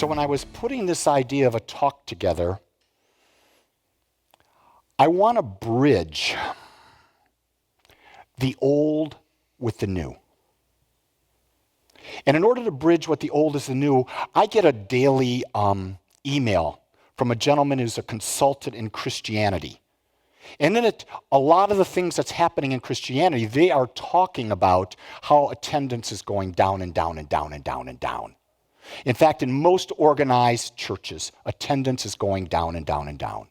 So when I was putting this idea of a talk together, I want to bridge the old with the new. And in order to bridge what the old is the new, I get a daily email from a gentleman who's a consultant in Christianity. And in it, a lot of the things that's happening in Christianity, they are talking about how attendance is going down and down and down and down and down. In fact, in most organized churches, attendance is going down and down and down.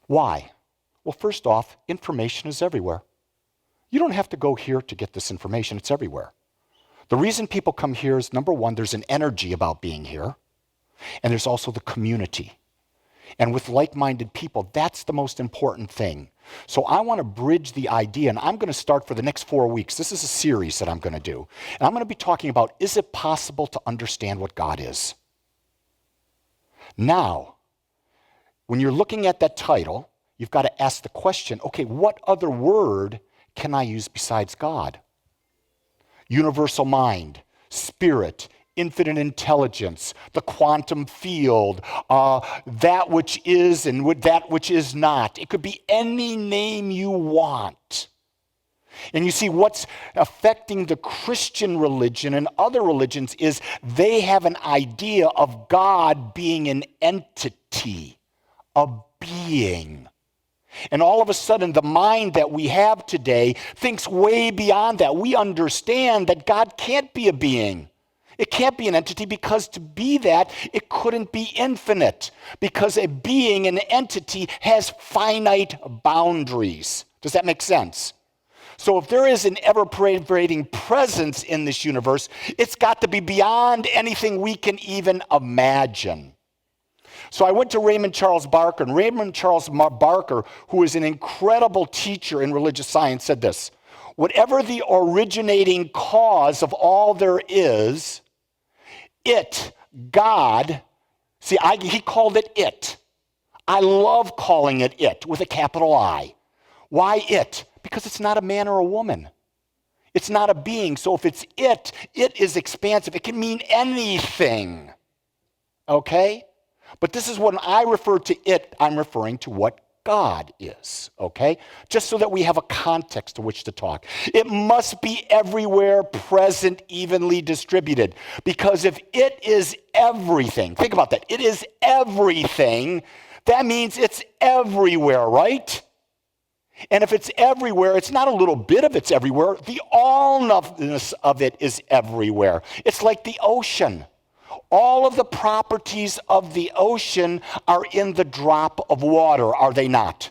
Why? Well, first off, information is everywhere. You don't have to go here to get this information. It's everywhere. The reason people come here is, number one, there's an energy about being here, and there's also the community. And with like-minded people, that's the most important thing. So I want to bridge the idea, and I'm going to start for the next 4 weeks. This is a series that I'm going to do. And I'm going to be talking about, is it possible to understand what God is? Now, when you're looking at that title, you've got to ask the question, okay, what other word can I use besides God? Universal mind, spirit, infinite intelligence, the quantum field, that which is and that which is not. It could be any name you want. And you see, what's affecting the Christian religion and other religions is they have an idea of God being an entity, a being. And all of a sudden, the mind that we have today thinks way beyond that. We understand that God can't be a being. It can't be an entity, because to be that, it couldn't be infinite, because a being, an entity, has finite boundaries. Does that make sense? So if there is an ever-pervading presence in this universe, it's got to be beyond anything we can even imagine. So I went to Raymond Charles Barker, and Raymond Charles Barker, who is an incredible teacher in religious science, said this: whatever the originating cause of all there is, it, God, see, he called it it. I love calling it it with a capital I. Why it? Because it's not a man or a woman. It's not a being. So if it's it is expansive. It can mean anything. Okay? But this is when I refer to it, I'm referring to what God is, okay? Just so that we have a context to which to talk. It must be everywhere, present, evenly distributed. Because if it is everything, think about that. It is everything. That means it's everywhere, right? And if it's everywhere, it's not a little bit of it's everywhere. The allness of it is everywhere. It's like the ocean. All of the properties of the ocean are in the drop of water, are they not?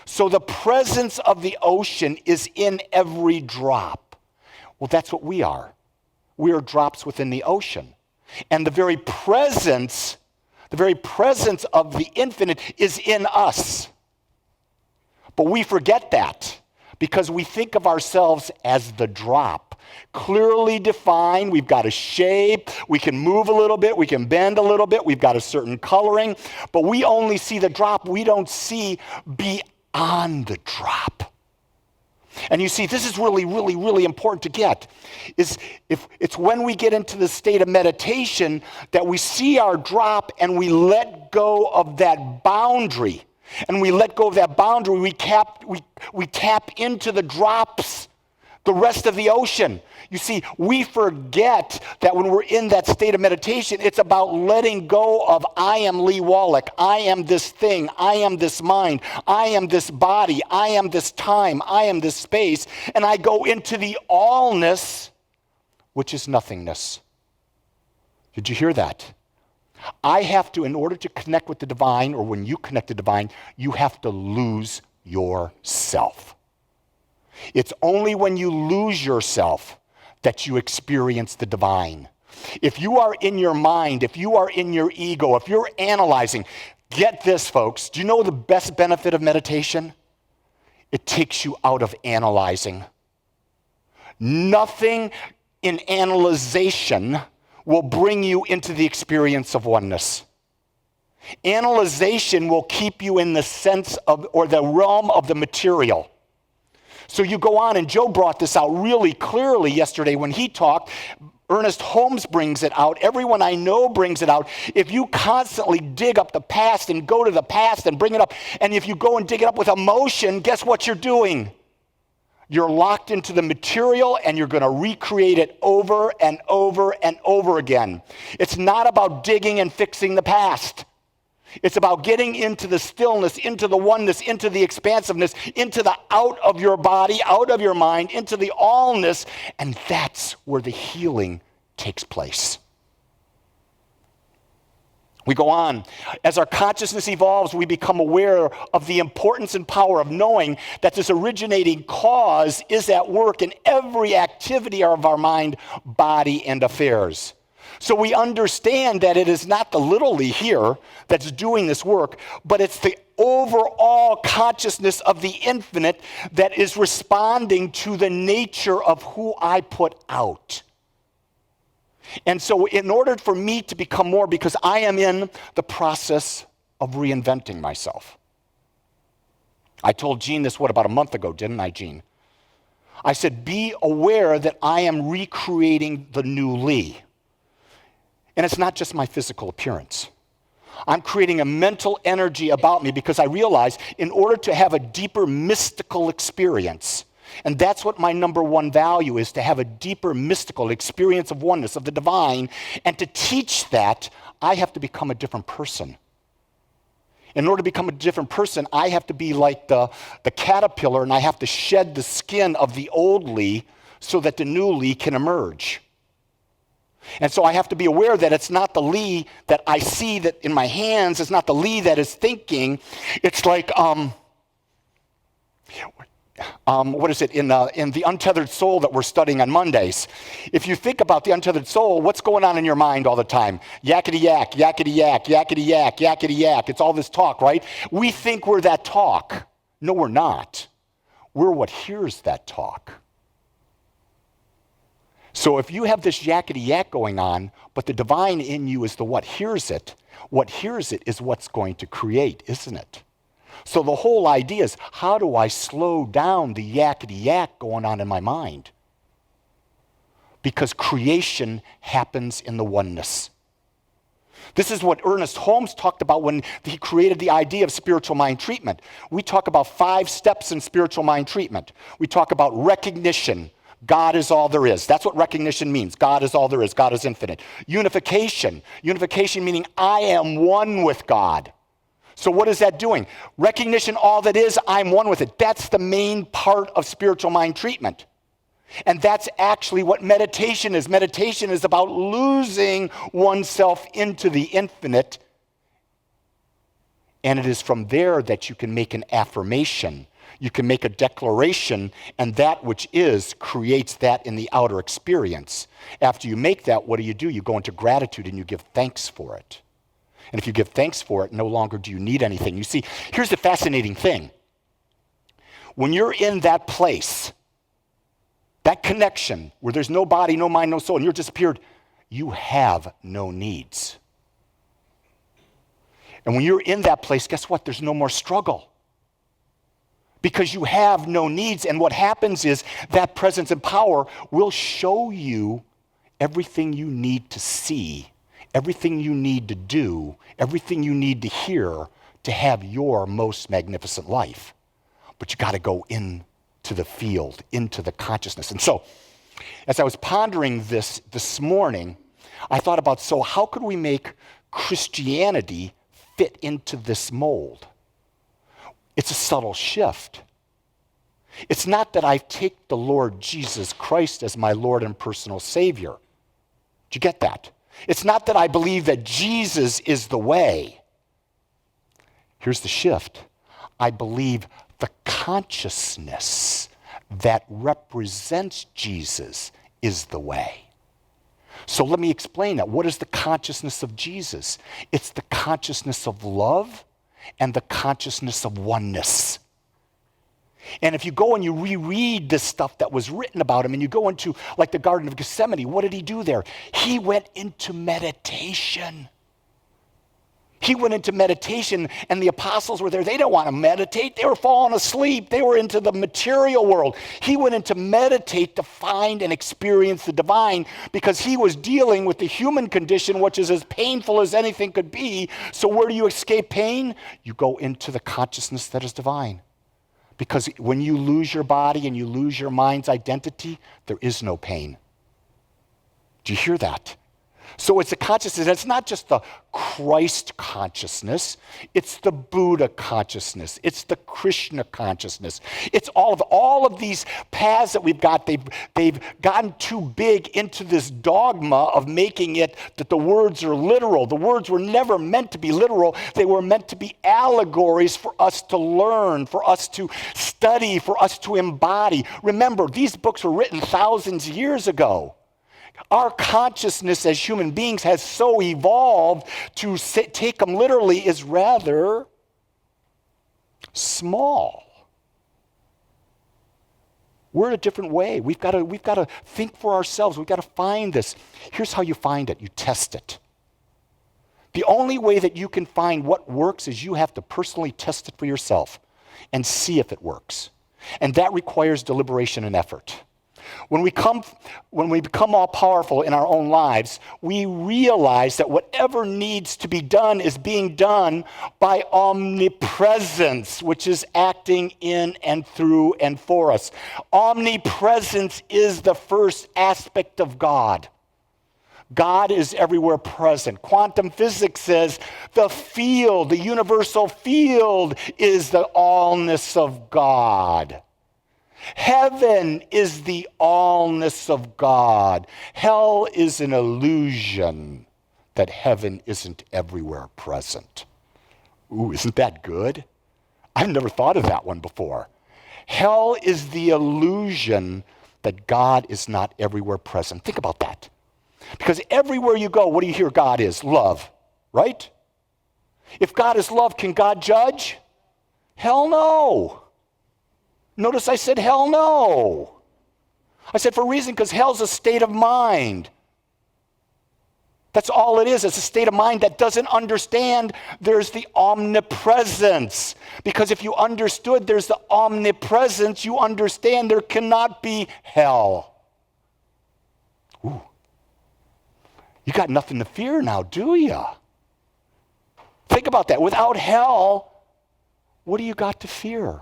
So the presence of the ocean is in every drop. Well, that's what we are. We are drops within the ocean. And the very presence of the infinite is in us. But we forget that, because we think of ourselves as the drop. Clearly defined, we've got a shape, we can move a little bit, we can bend a little bit, we've got a certain coloring, but we only see the drop, we don't see beyond the drop. And you see, this is really, really, really important to get, is if it's when we get into the state of meditation that we see our drop and we let go of that boundary. And we let go of that boundary, we tap into the drops, the rest of the ocean. You see, we forget that when we're in that state of meditation, it's about letting go of I am Lee Wolak, I am this thing, I am this mind, I am this body, I am this time, I am this space, and I go into the allness, which is nothingness. Did you hear that? I have to, in order to connect with the divine, or when you connect to the divine, you have to lose yourself. It's only when you lose yourself that you experience the divine. If you are in your mind, if you are in your ego, if you're analyzing, get this, folks. Do you know the best benefit of meditation? It takes you out of analyzing. Nothing in analyzation will bring you into the experience of oneness. Analyzation will keep you in the sense of, or the realm of the material. So you go on, and Joe brought this out really clearly yesterday when he talked. Ernest Holmes brings it out. Everyone I know brings it out. If you constantly dig up the past and go to the past and bring it up, and if you go and dig it up with emotion, guess what you're doing? You're locked into the material and you're going to recreate it over and over and over again. It's not about digging and fixing the past. It's about getting into the stillness, into the oneness, into the expansiveness, into the out of your body, out of your mind, into the allness, and that's where the healing takes place. We go on. As our consciousness evolves, we become aware of the importance and power of knowing that this originating cause is at work in every activity of our mind, body, and affairs. So we understand that it is not the little league here that's doing this work, but it's the overall consciousness of the infinite that is responding to the nature of who I put out. And so in order for me to become more, because I am in the process of reinventing myself. I told Jean this, about a month ago, didn't I, Jean? I said, be aware that I am recreating the new Lee. And it's not just my physical appearance. I'm creating a mental energy about me because I realize in order to have a deeper mystical experience, and that's what my number one value is, to have a deeper mystical experience of oneness, of the divine, and to teach that, I have to become a different person. In order to become a different person, I have to be like the caterpillar, and I have to shed the skin of the old Lee so that the new Lee can emerge. And so I have to be aware that it's not the Lee that I see that in my hands. It's not the Lee that is thinking. It's like, what is it, in the untethered soul that we're studying on Mondays. If you think about the untethered soul, what's going on in your mind all the time? Yakety yak, yakety yak, yakety yak, yakety yak. It's all this talk, right? We think we're that talk. No, we're not. We're what hears that talk. So if you have this yakety yak going on, but the divine in you is the what hears it is what's going to create, isn't it? So the whole idea is, how do I slow down the yakety yak going on in my mind? Because creation happens in the oneness. This is what Ernest Holmes talked about when he created the idea of spiritual mind treatment. We talk about 5 steps in spiritual mind treatment. We talk about recognition. God is all there is. That's what recognition means. God is all there is. God is infinite. Unification. Unification meaning I am one with God. So what is that doing? Recognition, all that is, I'm one with it. That's the main part of spiritual mind treatment. And that's actually what meditation is. Meditation is about losing oneself into the infinite. And it is from there that you can make an affirmation. You can make a declaration, and that which is creates that in the outer experience. After you make that, what do? You go into gratitude and you give thanks for it. And if you give thanks for it, no longer do you need anything. You see, here's the fascinating thing. When you're in that place, that connection where there's no body, no mind, no soul, and you're disappeared, you have no needs. And when you're in that place, guess what? There's no more struggle. Because you have no needs, and what happens is that presence and power will show you everything you need to see, everything you need to do, everything you need to hear to have your most magnificent life. But you got to go into the field, into the consciousness. And so, as I was pondering this morning, I thought about, so how could we make Christianity fit into this mold? It's a subtle shift. It's not that I take the Lord Jesus Christ as my Lord and personal Savior. Did you get that? It's not that I believe that Jesus is the way. Here's the shift. I believe the consciousness that represents Jesus is the way. So let me explain that. What is the consciousness of Jesus? It's the consciousness of love and the consciousness of oneness. And if you go and you reread this stuff that was written about him, and you go into like the Garden of Gethsemane, what did he do there? He went into meditation. He went into meditation, and the apostles were there. They didn't want to meditate. They were falling asleep. They were into the material world. He went into meditate to find and experience the divine because he was dealing with the human condition, which is as painful as anything could be. So where do you escape pain? You go into the consciousness that is divine. Because when you lose your body and you lose your mind's identity, there is no pain. Do you hear that? So it's a consciousness. It's not just the Christ consciousness. It's the Buddha consciousness. It's the Krishna consciousness. It's all of these paths that we've got. They've gotten too big into this dogma of making it that the words are literal. The words were never meant to be literal. They were meant to be allegories for us to learn, for us to study, for us to embody. Remember, these books were written thousands of years ago. Our consciousness as human beings has so evolved to take them literally is rather small. We're in a different way. We've got to think for ourselves. We've got to find this. Here's how you find it. You test it. The only way that you can find what works is you have to personally test it for yourself and see if it works. And that requires deliberation and effort. When we become all powerful in our own lives, we realize that whatever needs to be done is being done by omnipresence, which is acting in and through and for us. Omnipresence is the first aspect of God. God is everywhere present. Quantum physics says the field, the universal field, is the allness of God. Heaven is the allness of God. Hell is an illusion that heaven isn't everywhere present. Ooh, isn't that good? I've never thought of that one before. Hell is the illusion that God is not everywhere present. Think about that. Because everywhere you go, what do you hear God is? Love, right? If God is love, can God judge? Hell no. Notice I said hell no. I said for a reason, because hell's a state of mind. That's all it is. It's a state of mind that doesn't understand there's the omnipresence. Because if you understood there's the omnipresence, you understand there cannot be hell. Ooh. You got nothing to fear now, do you? Think about that. Without hell, what do you got to fear?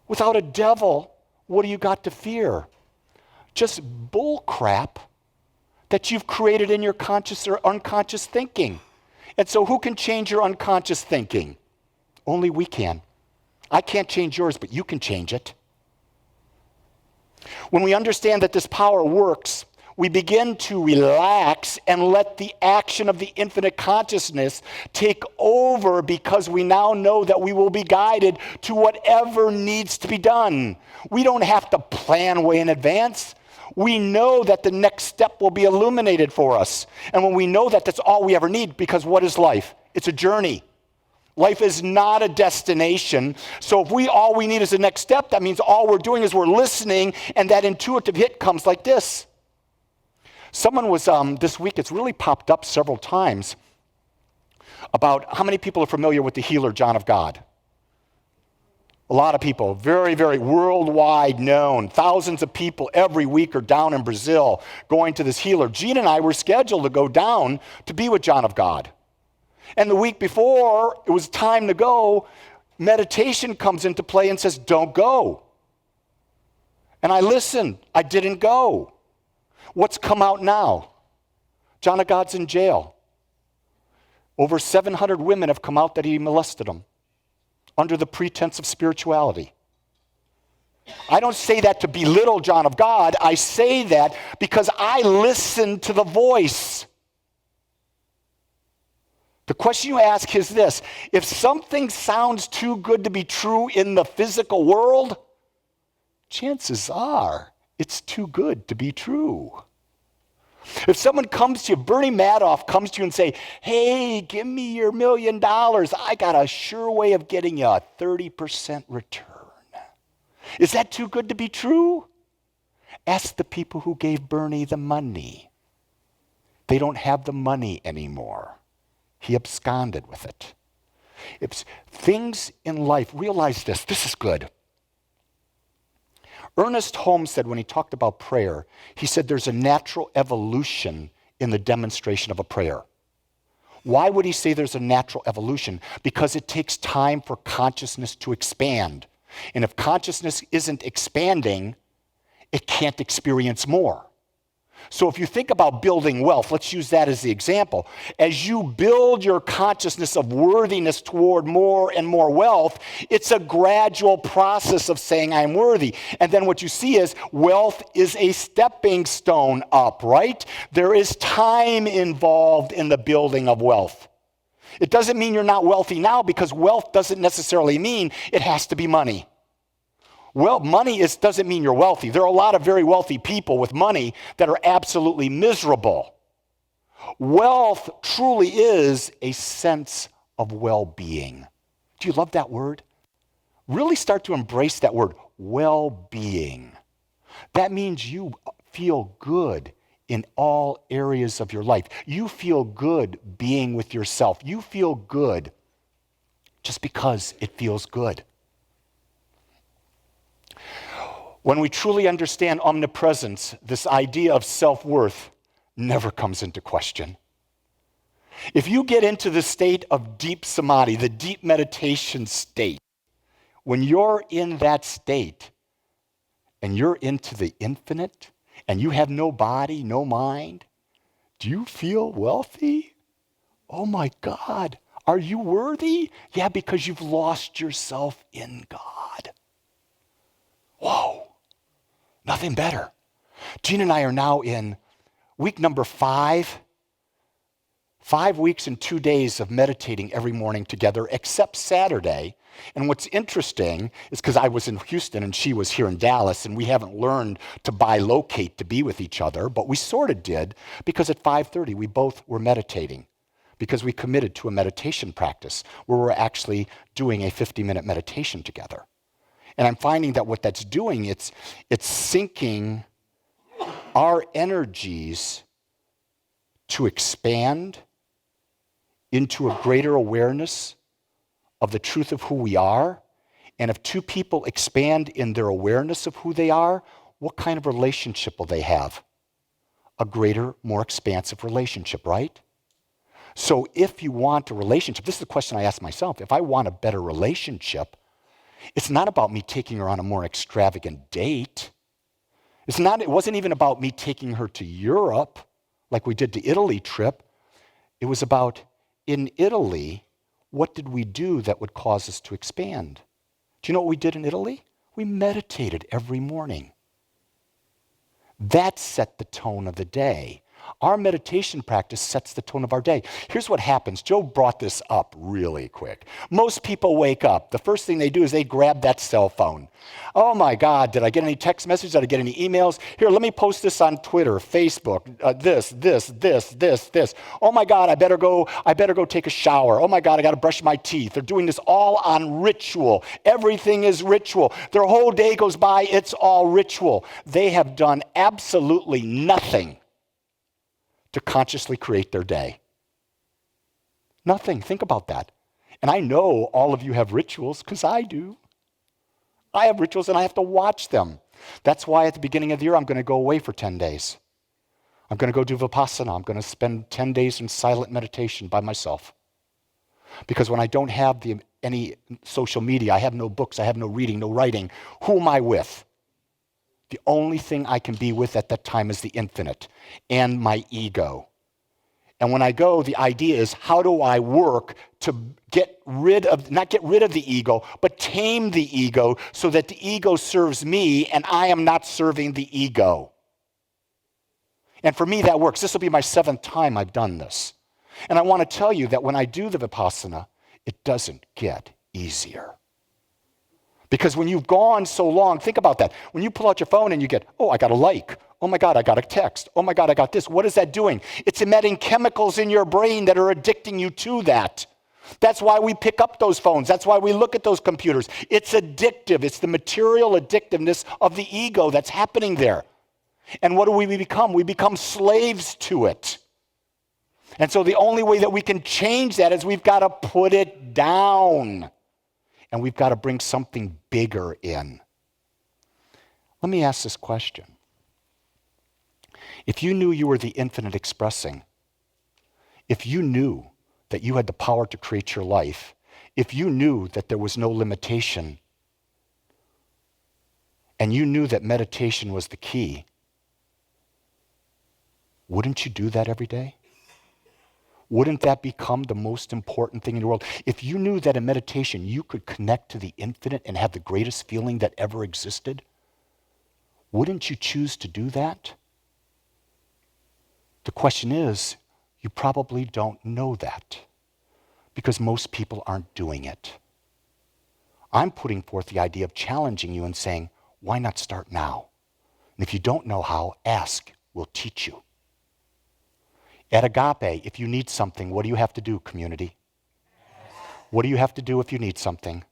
Without a devil, what do you got to fear? Just bull crap that you've created in your conscious or unconscious thinking. And so who can change your unconscious thinking? Only we can. I can't change yours, but you can change it. When we understand that this power works, we begin to relax and let the action of the infinite consciousness take over because we now know that we will be guided to whatever needs to be done. We don't have to plan way in advance. We know that the next step will be illuminated for us. And when we know that, that's all we ever need, because what is life? It's a journey. Life is not a destination. So if all we need is the next step, that means all we're doing is we're listening, and that intuitive hit comes like this. Someone was, this week, it's really popped up several times, about how many people are familiar with the healer, John of God? A lot of people, very, very worldwide known. Thousands of people every week are down in Brazil going to this healer. Gene and I were scheduled to go down to be with John of God. And the week before it was time to go, meditation comes into play and says, don't go. And I listened. I didn't go. What's come out now? John of God's in jail. Over 700 women have come out that he molested them under the pretense of spirituality. I don't say that to belittle John of God. I say that because I listen to the voice. The question you ask is this: if something sounds too good to be true in the physical world, chances are it's too good to be true. If someone comes to you, Bernie Madoff comes to you and say, hey, give me your $1 million. I got a sure way of getting you a 30% return. Is that too good to be true? Ask the people who gave Bernie the money. They don't have the money anymore. He absconded with it. It's things in life, realize this is good. Ernest Holmes said when he talked about prayer, he said there's a natural evolution in the demonstration of a prayer. Why would he say there's a natural evolution? Because it takes time for consciousness to expand. And if consciousness isn't expanding, it can't experience more. So if you think about building wealth, let's use that as the example. As you build your consciousness of worthiness toward more and more wealth, it's a gradual process of saying, I'm worthy. And then what you see is wealth is a stepping stone up, right? There is time involved in the building of wealth. It doesn't mean you're not wealthy now, because wealth doesn't necessarily mean it has to be money. Well, money doesn't mean you're wealthy. There are a lot of very wealthy people with money that are absolutely miserable. Wealth truly is a sense of well-being. Do you love that word? Really start to embrace that word, well-being. That means you feel good in all areas of your life. You feel good being with yourself. You feel good just because it feels good. When we truly understand omnipresence, this idea of self-worth never comes into question. If you get into the state of deep samadhi, the deep meditation state, when you're in that state and you're into the infinite and you have no body, no mind, do you feel wealthy? Oh my God, are you worthy? Yeah, because you've lost yourself in God. Whoa. Nothing better. Gene and I are now in week number 5. 5 weeks and 2 days of meditating every morning together, except Saturday. And what's interesting is because I was in Houston and she was here in Dallas, and we haven't learned to bilocate to be with each other, but we sort of did, because at 5:30 we both were meditating, because we committed to a meditation practice where we're actually doing a 50-minute meditation together. And I'm finding that what that's doing, it's syncing our energies to expand into a greater awareness of the truth of who we are. And if two people expand in their awareness of who they are, what kind of relationship will they have? A greater, more expansive relationship, right? So if you want a relationship, this is the question I ask myself. If I want a better relationship, it's not about me taking her on a more extravagant date. It wasn't even about me taking her to Europe like we did the Italy trip. It was about, in Italy, what did we do that would cause us to expand? Do you know what we did in Italy? We meditated every morning. That set the tone of the day. Our meditation practice sets the tone of our day. Here's what happens. Joe brought this up really quick. Most people wake up. The first thing they do is they grab that cell phone. Oh my God, did I get any text messages? Did I get any emails? Here, let me post this on Twitter, Facebook, this. Oh my God, I better go take a shower. Oh my God, I got to brush my teeth. They're doing this all on ritual. Everything is ritual. Their whole day goes by, it's all ritual. They have done absolutely nothing to consciously create their day. Nothing. Think about that. And I know all of you have rituals, because I do. I have rituals and I have to watch them. That's why at the beginning of the year, I'm going to go away for 10 days. I'm going to go do Vipassana. I'm going to spend 10 days in silent meditation by myself. Because when I don't have any social media, I have no books, I have no reading, no writing, who am I with? The only thing I can be with at that time is the infinite and my ego. And when I go, the idea is, how do I work to not get rid of the ego, but tame the ego so that the ego serves me and I am not serving the ego. And for me, that works. This will be my 7th time I've done this. And I want to tell you that when I do the Vipassana, it doesn't get easier. Because when you've gone so long, think about that. When you pull out your phone and you get, oh, I got a like. Oh my God, I got a text. Oh my God, I got this. What is that doing? It's emitting chemicals in your brain that are addicting you to that. That's why we pick up those phones. That's why we look at those computers. It's addictive. It's the material addictiveness of the ego that's happening there. And what do we become? We become slaves to it. And so the only way that we can change that is we've got to put it down. And we've got to bring something bigger in. Let me ask this question. If you knew you were the infinite expressing, if you knew that you had the power to create your life, if you knew that there was no limitation, and you knew that meditation was the key, wouldn't you do that every day? Wouldn't that become the most important thing in the world? If you knew that in meditation you could connect to the infinite and have the greatest feeling that ever existed, wouldn't you choose to do that? The question is, you probably don't know that because most people aren't doing it. I'm putting forth the idea of challenging you and saying, why not start now? And if you don't know how, ask. We'll teach you. At Agape, if you need something, what do you have to do, community? What do you have to do if you need something?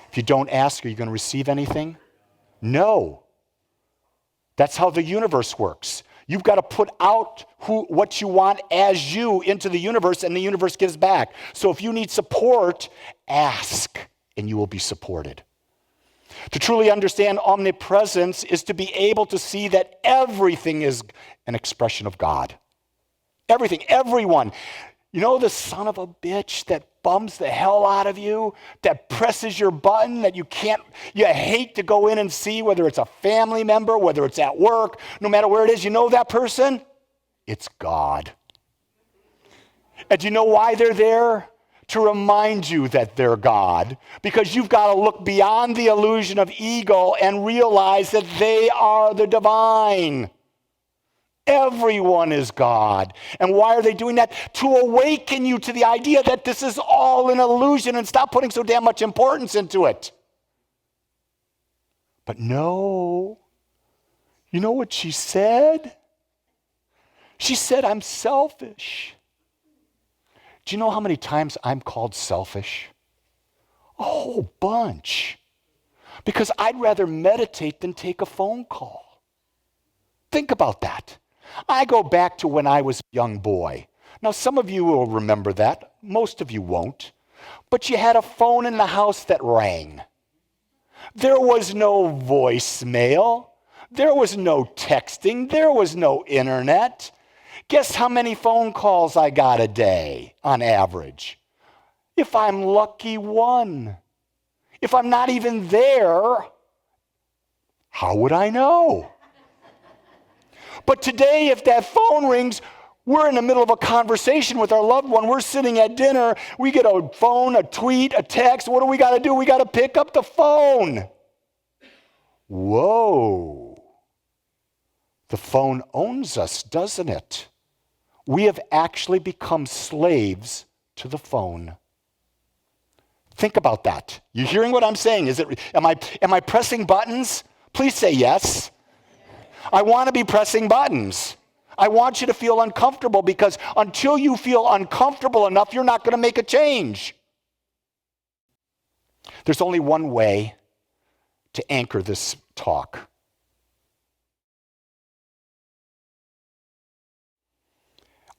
If you don't ask, are you going to receive anything? No. That's how the universe works. You've got to put out what you want as you into the universe, and the universe gives back. So if you need support, ask, and you will be supported. To truly understand omnipresence is to be able to see that everything is an expression of God. Everything, everyone. You know the son of a bitch that bums the hell out of you, that presses your button that you hate to go in and see, whether it's a family member, whether it's at work, no matter where it is, you know that person? It's God. And do you know why they're there? To remind you that they're God. Because you've got to look beyond the illusion of ego and realize that they are the divine. Everyone is God. And why are they doing that? To awaken you to the idea that this is all an illusion and stop putting so damn much importance into it. But no. You know what she said? She said, I'm selfish. Do you know how many times I'm called selfish? A whole bunch. Because I'd rather meditate than take a phone call. Think about that. I go back to when I was a young boy. Now, some of you will remember that. Most of you won't. But you had a phone in the house that rang. There was no voicemail. There was no texting. There was no internet. Guess how many phone calls I got a day on average? If I'm lucky, one. If I'm not even there, how would I know? But today, if that phone rings, we're in the middle of a conversation with our loved one. We're sitting at dinner. We get a phone, a tweet, a text. What do we got to do? We got to pick up the phone. Whoa. The phone owns us, doesn't it? We have actually become slaves to the phone. Think about that. You hearing what I'm saying? Am I pressing buttons? Please say yes. I want to be pressing buttons. I want you to feel uncomfortable because until you feel uncomfortable enough, you're not going to make a change. There's only one way to anchor this talk.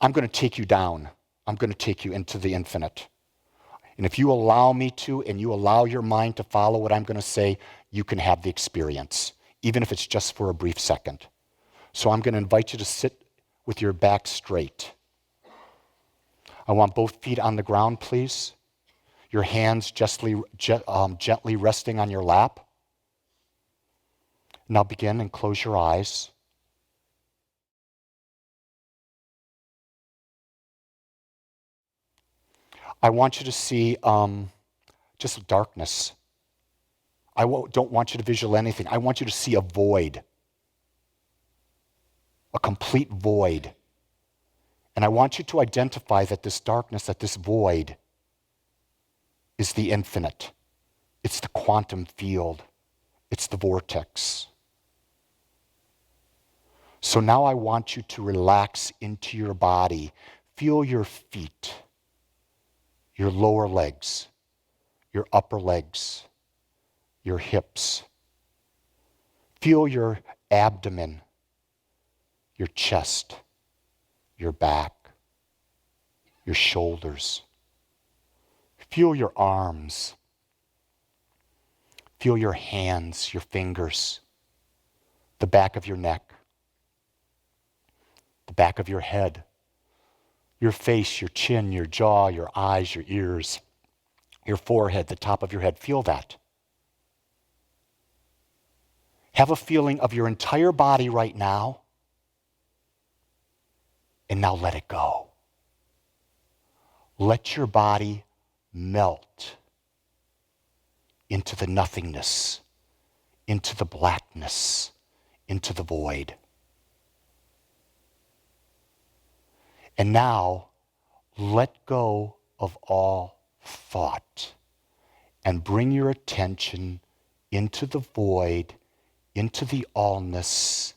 I'm going to take you down. I'm going to take you into the infinite. And if you allow me to, and you allow your mind to follow what I'm going to say, you can have the experience, even if it's just for a brief second. So I'm going to invite you to sit with your back straight. I want both feet on the ground, please. Your hands gently resting on your lap. Now begin and close your eyes. I want you to see just darkness. I don't want you to visualize anything. I want you to see a void, a complete void. And I want you to identify that this darkness, that this void is the infinite. It's the quantum field. It's the vortex. So now I want you to relax into your body. Feel your feet, your lower legs, your upper legs, your hips. Feel your abdomen, your chest, your back, your shoulders. Feel your arms. Feel your hands, your fingers, the back of your neck, the back of your head, your face, your chin, your jaw, your eyes, your ears, your forehead, the top of your head. Feel that. Have a feeling of your entire body right now, and now let it go. Let your body melt into the nothingness, into the blackness, into the void. And now, let go of all thought and bring your attention into the void, into the allness,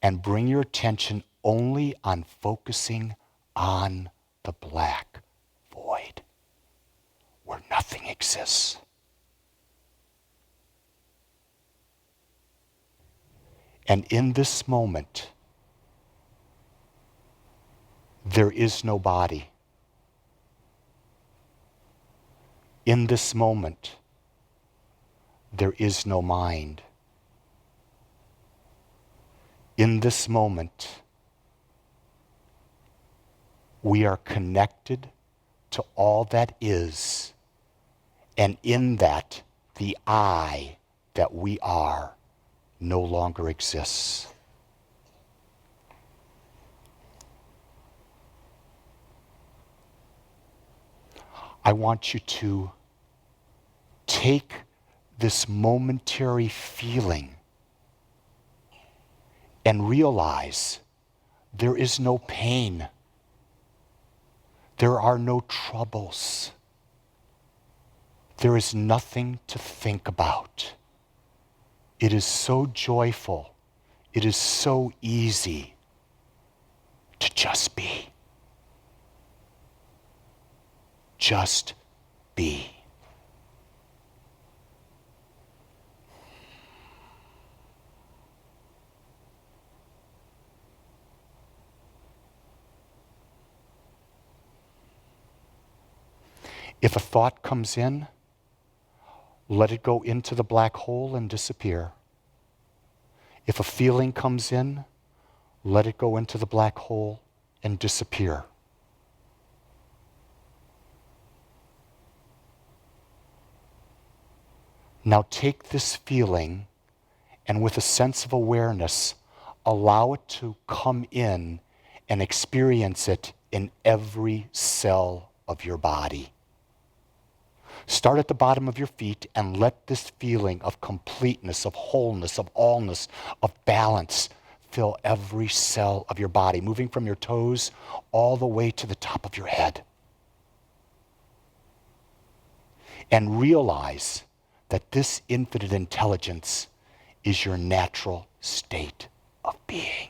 and bring your attention only on focusing on the black void where nothing exists. And in this moment, there is no body. In this moment, there is no mind. In this moment, we are connected to all that is, and in that, the I that we are no longer exists. I want you to take this momentary feeling and realize there is no pain. There are no troubles. There is nothing to think about. It is so joyful. It is so easy to just be. Just be. If a thought comes in, let it go into the black hole and disappear. If a feeling comes in, let it go into the black hole and disappear. Now take this feeling and with a sense of awareness, allow it to come in and experience it in every cell of your body. Start at the bottom of your feet and let this feeling of completeness, of wholeness, of allness, of balance fill every cell of your body, moving from your toes all the way to the top of your head. And realize that this infinite intelligence is your natural state of being.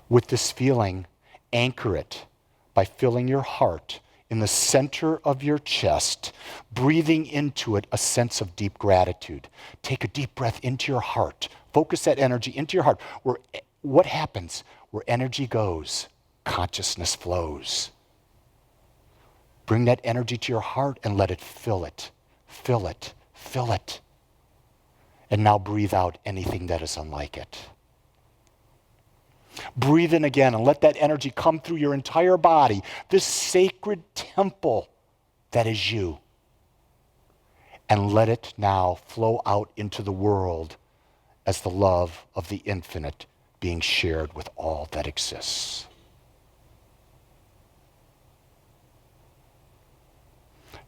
With this feeling, anchor it by filling your heart in the center of your chest, breathing into it a sense of deep gratitude. Take a deep breath into your heart. Focus that energy into your heart. What happens? Where energy goes, consciousness flows. Bring that energy to your heart and let it fill it. Fill it. Fill it. And now breathe out anything that is unlike it. Breathe in again and let that energy come through your entire body, this sacred temple that is you. And let it now flow out into the world as the love of the infinite being shared with all that exists.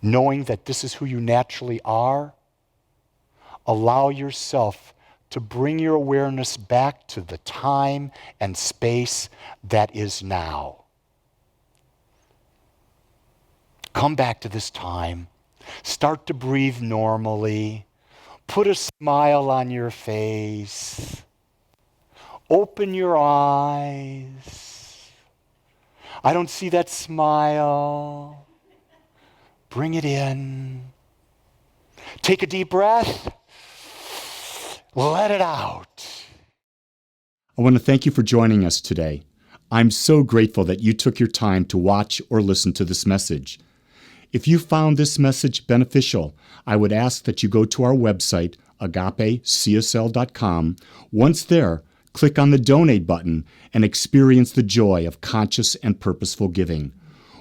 Knowing that this is who you naturally are, allow yourself to bring your awareness back to the time and space that is now. Come back to this time. Start to breathe normally. Put a smile on your face. Open your eyes. I don't see that smile. Bring it in. Take a deep breath. Let it out. I want to thank you for joining us today. I'm so grateful that you took your time to watch or listen to this message. If you found this message beneficial, I would ask that you go to our website, agapecsl.com. Once there, click on the donate button and experience the joy of conscious and purposeful giving.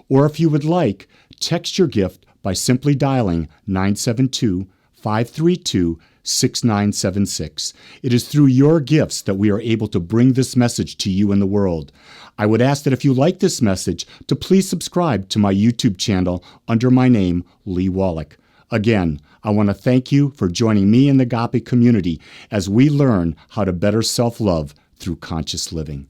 Or if you would like, text your gift by simply dialing 972-532-6976. It is through your gifts that we are able to bring this message to you in the world. I would ask that if you like this message, to please subscribe to my YouTube channel under my name, Lee Wolak. Again, I want to thank you for joining me in the Agape community as we learn how to better self-love through conscious living.